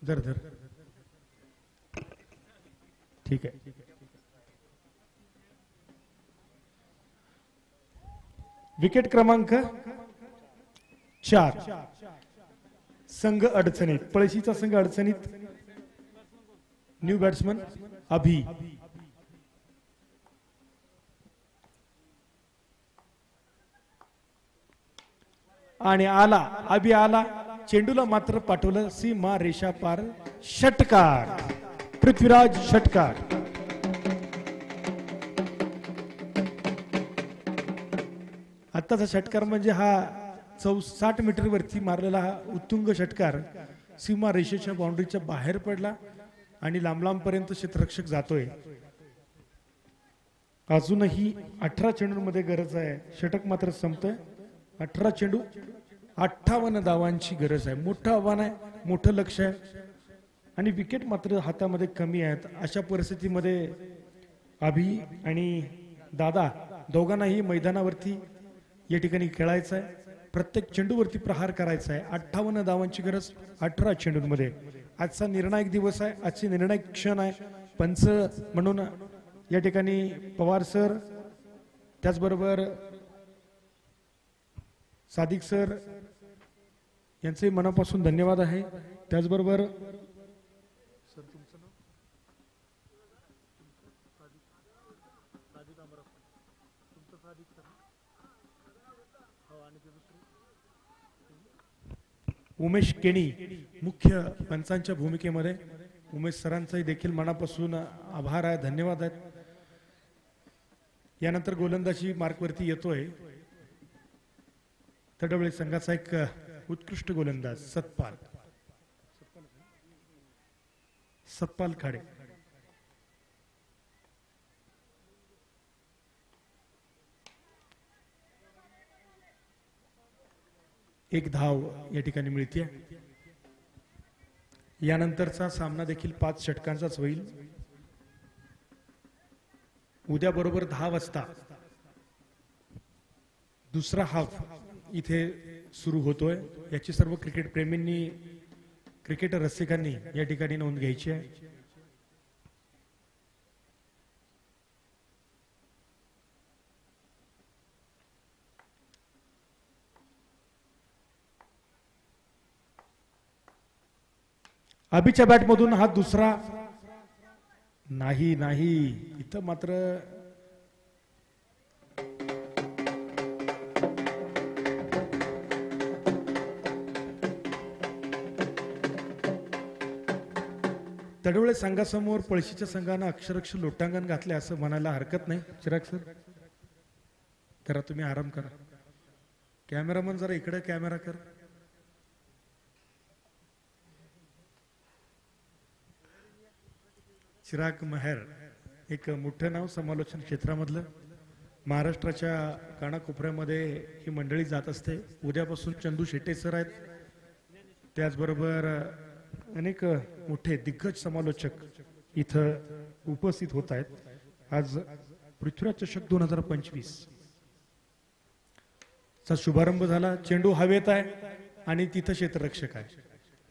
धर धर ठीक आहे विकेट क्रमांक 4 संघ अडचणीत पळशीचा संघ अडचणीत न्यू बॅट्समन अभि आणि आला अभि आला चेंडूला मात्र पाठवलं सीमा रेषा पार षटकार पृथ्वीराज षटकार आत्ताचा षटकार म्हणजे हा 60 मीटर वरती मारलेला हा उत्तुंग षटकार सीमा रेषेच्या बाउंड्रीच्या बाहेर पडला आणि लांब लांब पर्यंत क्षेत्ररक्षक जातोय अजूनही 18 चेंडूंमध्ये गरज आहे षटक मात्र संपतोय 18 चेंडू 58 धावांची गरज आहे मोठं आव्हान आहे मोठं लक्ष आहे आणि विकेट मात्र हातामध्ये कमी आहेत अशा परिस्थितीमध्ये अभि आणि दादा दोघांनाही मैदानावरती या ठिकाणी खेळायचं आहे प्रत्येक चेंडूवरती प्रहार करायचा आहे 58 धावांची गरज 18 चेंडूंमध्ये आजचा निर्णायक दिवस आहे आजची निर्णायक क्षण आहे पंच म्हणून या ठिकाणी पवार सर त्याचबरोबर सादिक सर यांचे मनापासून धन्यवाद आहे त्याचबरोबर उमेश केणी मुख्य पंचांच्या भूमिकेमध्ये उमेश सरांचाही देखील मनापासून आभार आहे धन्यवाद आहेत यानंतर गोलंदाजी मार्कवरती येतोय तडवळे संघाचा एक उत्कृष्ट गोलंदाज सतपाल खाडे एक धाव या ठिकाणी मिळते यानंतरचा सामना देखील 5 षटकांचाच होईल उद्या बरोबर 10 वाजता दुसरा हाफ इथे सुरू होतोय याची सर्व क्रिकेट प्रेमींनी क्रिकेटर रसिकांनी या ठिकाणी नोंद घ्यायची आहे अभिच्या बॅटमधून हा दुसरा नाही नाही इथं मात्र तडवळे संघासमोर पळशीच्या संघानं अक्षरशः लोटांगण घातले असं म्हणायला हरकत नाही चिराग सर जरा तुम्ही आराम करा कॅमेरामन जरा इकडे कॅमेरा कर चिराग मेहर एक मोठं नाव समालोचन क्षेत्रामधलं महाराष्ट्राच्या कानाकोपऱ्यामध्ये ही मंडळी जात असते उद्यापासून चंदू शेट्टे सर आहेत त्याचबरोबर अनेक मोठे दिग्गज समालोचक इथं उपस्थित होत आहेत आज पृथ्वीराज चषक 2025 चा शुभारंभ झाला चेंडू हवेत आहे आणि तिथं क्षेत्ररक्षक आहे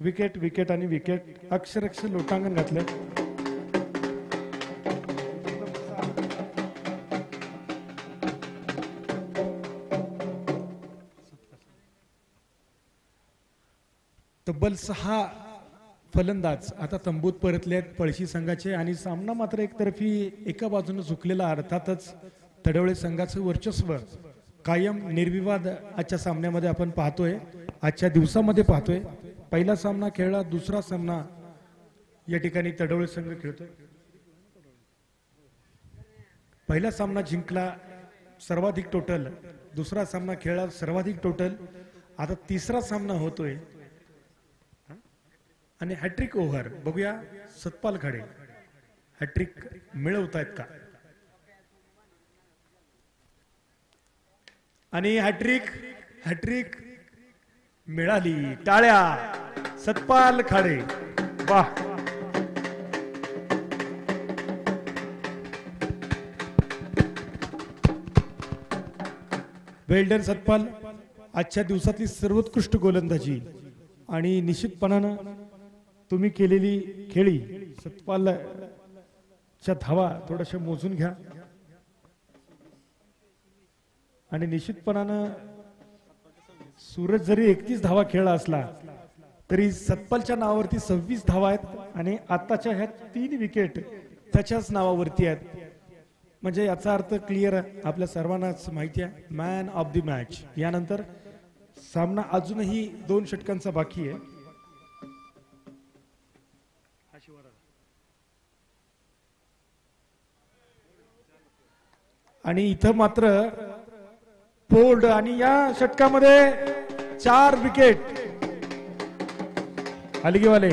विकेट विकेट आणि विकेट अक्षरशः लोटांगण घातलं तब्बल 6 फलंदाज आता तंबूत परतले आहेत पळशी संघाचे आणि सामना मात्र एकतर्फी एका बाजूने झुकलेला अर्थातच तडवळे संघाचं वर्चस्व कायम निर्विवाद आजच्या सामन्यामध्ये आपण पाहतोय आजच्या दिवसामध्ये पाहतोय पहिला सामना खेळला दुसरा सामना या ठिकाणी तडवळे संघ खेळतोय पहिला सामना जिंकला सर्वाधिक टोटल दुसरा सामना खेळला सर्वाधिक टोटल आता तिसरा सामना होतोय आणि हॅट्रिक ओव्हर बघूया सतपाल खाडे हॅट्रिक मिळवतायत का आणि हॅट्रिक मिळाली. टाळ्या. सतपाल खाडे. वाह. वेल्डन सतपाल. आजच्या दिवसातली सर्वोत्कृष्ट गोलंदाजी आणि निश्चितपणानं तुम्ही केलेली खेळी सतपालच्या धावा थोड्याशा मोजून घ्या आणि निश्चितपणानं सूरज जरी 31 धावा खेळला असला तरी सतपालच्या नावावरती 26 धावा आहेत आणि आताच्या ह्या 3 विकेट त्याच्याच नावावरती आहेत. म्हणजे याचा अर्थ क्लिअर आपल्या सर्वांनाच माहिती आहे. Man of the match. यानंतर सामना अजूनही 2 षटकांचा बाकी आहे. आणि इथं मात्र फोल्ड आणि या षटकामध्ये 4 विकेट. हलगीवाले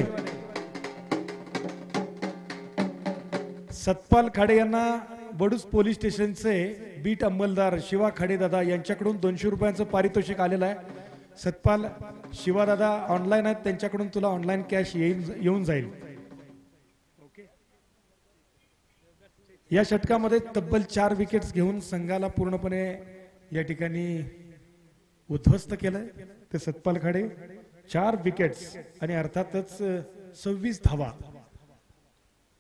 सतपाल खाडे यांना वडूज पोलीस स्टेशनचे बीट अंमलदार शिवा खाडे दादा यांच्याकडून 200 रुपयांचं पारितोषिक आलेलं आहे. सतपाल, शिवा दादा ऑनलाईन आहेत, त्यांच्याकडून तुला ऑनलाईन कॅश येऊन जाईल. या षटकामध्ये तब्बल 4 विकेट्स घेऊन संघाला पूर्णपणे या ठिकाणी उद्ध्वस्त केलंय ते सतपाल खाडे. 4 विकेट्स आणि अर्थातच 26 धावा.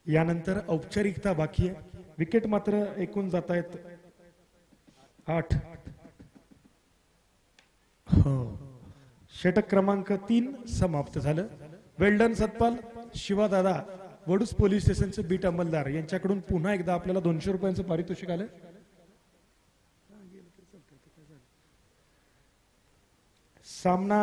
यानंतर औपचारिकता बाकी आहे. विकेट मात्र एकूण जात आहेत 8. हो, षटक क्रमांक 3 समाप्त झालं. वेल्डन सतपाल. शिवा दादा वडूज पोलीस स्टेशनचे बीट अंमलदार यांच्याकडून पुन्हा एकदा आपल्याला 200 रुपयांचं पारितोषिक आलं. सामना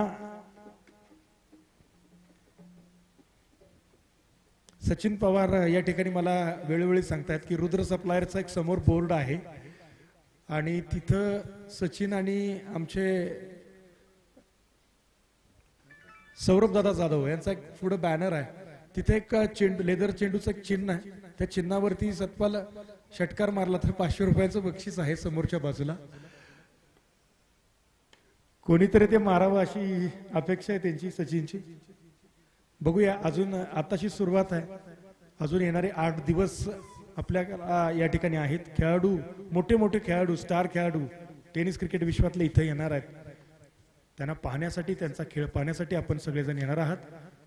सचिन पवार या ठिकाणी मला वेळोवेळी सांगतायत की रुद्र सप्लायरचा एक समोर बोर्ड आहे आणि तिथं सचिन आणि आमचे सौरभ दादा जाधव यांचा एक पुढे बॅनर आहे. तिथे एक लेदर चेंडूचं एक चिन्ह आहे. त्या चिन्हावरती सतपाल षटकार मारला तर 500 रुपयाचं बक्षीस आहे समोरच्या बाजूला. कोणीतरी ते मारावं अशी अपेक्षा आहे त्यांची, सचिनची. बघूया, अजून आताशी सुरुवात आहे. अजून येणारे 8 दिवस आपल्या या ठिकाणी आहेत. खेळाडू, मोठे मोठे खेळाडू, स्टार खेळाडू टेनिस क्रिकेट विश्वातले इथे येणार आहेत. त्यांना पाहण्यासाठी, त्यांचा खेळ पाहण्यासाठी आपण सगळेजण येणार आहात.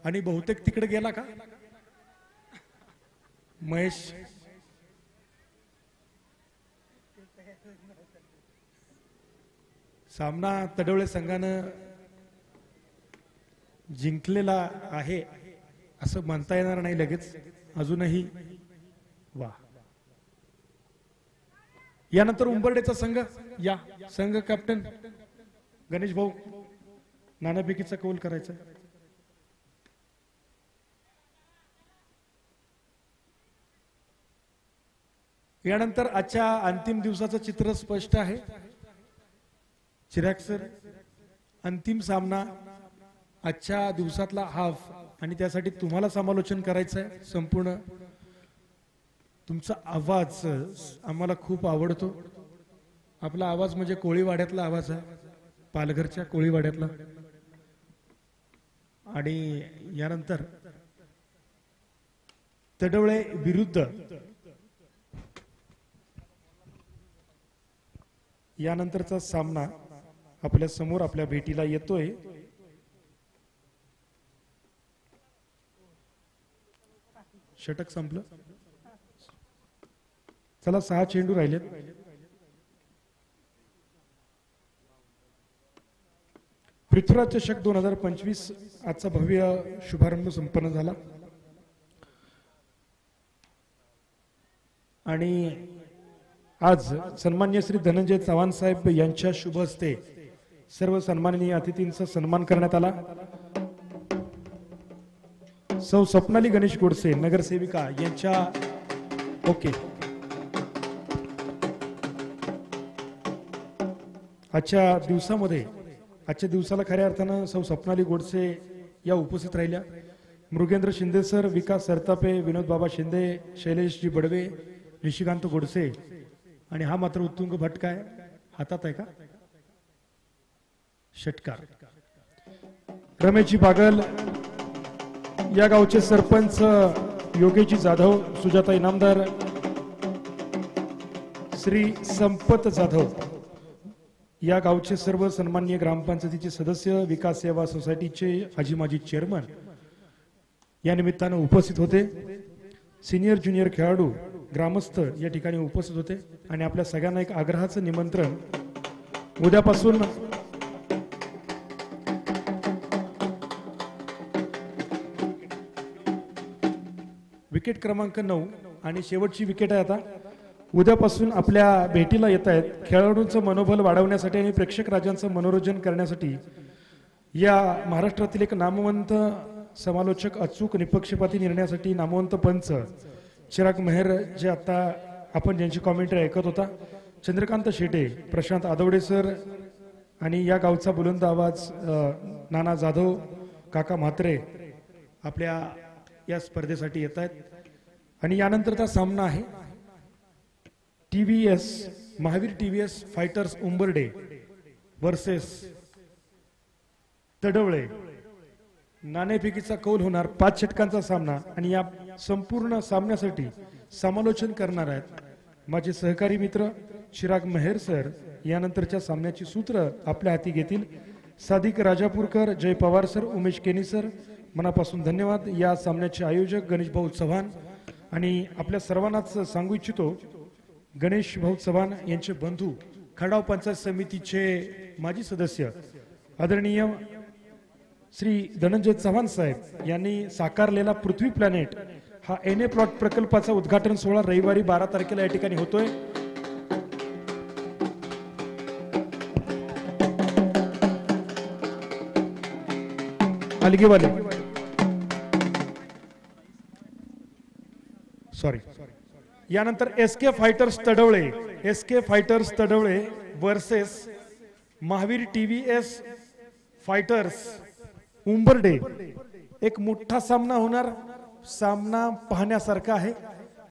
आणि बहुतेक तिकडे गेला का महेश? सामना तडवळे संघानं जिंकलेला आहे असं म्हणता येणार नाही लगेच अजूनही. वा. यानंतर उंबरडेचा संघ. या संघ कॅप्टन गणेश भाऊ नाणेफेकीचा कौल करायचा. यानंतर आजच्या अंतिम दिवसाचं चित्र स्पष्ट आहे. चिराग सर, अंतिम सामना आजच्या दिवसातला हाफ आणि त्यासाठी तुम्हाला समालोचन करायचं आहे संपूर्ण. तुमचा आवाज आम्हाला खूप आवडतो. आपला आवाज म्हणजे कोळीवाड्यातला आवाज आहे, पालघरच्या कोळीवाड्यातला. आणि यानंतर तडवळे विरुद्ध यानंतरचा सामना आपल्या समोर आपल्या भेटीला येतोय. षटक संपलं. चला, 6 चेंडू राहिलेत. पृथ्वीराज चषक 2025 आजचा भव्य शुभारंभ संपन्न झाला आणि आज सन्मान्य श्री धनंजय चव्हाण साहेब यांच्या शुभ हस्ते सर्व सन्माननीय अतिथींचा सन्मान करण्यात आला. सौ स्वप्नाली गणेश गोडसे नगरसेविका यांच्या ओके. आजच्या दिवसाला खऱ्या अर्थानं सौ स्वप्नाली गोडसे या उपस्थित राहिल्या. मृगेंद्र शिंदे सर, विकास सरतापे, विनोद बाबा शिंदे, शैलेशजी बडवे, निशिकांत गोडसे. आणि हा मात्र उत्तुंग भट काय हातात आहे का षटकार. रमेशजी बागल, या गावचे सरपंच योगेशजी जाधव, सुजाता इनामदार, श्री संपत जाधव, या गावचे सर्व सन्माननीय ग्रामपंचायतीचे सदस्य, विकास सेवा सोसायटीचे आजी माजी चेअरमन या निमित्तानं उपस्थित होते. सिनियर ज्युनियर खेळाडू, ग्रामस्थ या ठिकाणी उपस्थित होते. आणि आपल्या सगळ्यांना एक आग्रहाचं निमंत्रण, उद्यापासून विकेट क्रमांक 9 आणि शेवटची विकेट आहे आता. उद्यापासून आपल्या भेटीला येत आहेत खेळाडूंचं मनोबल वाढवण्यासाठी आणि प्रेक्षक राजांचं मनोरंजन करण्यासाठी या महाराष्ट्रातील एक नामवंत समालोचक, अचूक निपक्षपाती निर्णयासाठी नामवंत पंच चिराग मेहर, जे आता आपण ज्यांची कॉमेंट्री ऐकत होता, चंद्रकांत शेटे, प्रशांत आदवडे सर आणि या गावचा बुलंद आवाज नाना जाधव, काका म्हात्रे आपल्या या स्पर्धेसाठी येत आहेत. आणि यानंतरचा सामना आहे TVS Mahavir TVS fighters Umbarde versus Tadwale. नाणेफेकीचा कौल होणार, 5 षटकांचा सामना. आणि या संपूर्ण सामन्यासाठी समालोचन करणार आहेत माझे सहकारी मित्र चिराग मेहर सर. यानंतरच्या सामन्याची सूत्र आपल्या हाती घेतील सादिक राजापूरकर, जय पवार सर, उमेश केनी सर. मनापासून धन्यवाद. या सामन्याचे आयोजक गणेश भाऊ चव्हाण. आणि आपल्या सर्वांनाच सांगू इच्छितो, गणेश भाऊ चव्हाण यांचे बंधू, खडाव पंचायत समितीचे माजी सदस्य आदरणीय श्री धनंजय चव्हाण साहेब यांनी साकारलेला पृथ्वी प्लॅनेट हा NA प्लॉट प्रकल्पाचा उद्घाटन सोहळा रविवारी 12 तारखेला या ठिकाणी होतोय. अलगेवाले, सॉरी. यानंतर SK fighters Tadwale versus Mahavir TVS fighters Umbarde. एक मोठा सामना होणार, सामना पाहण्यासारखा आहे.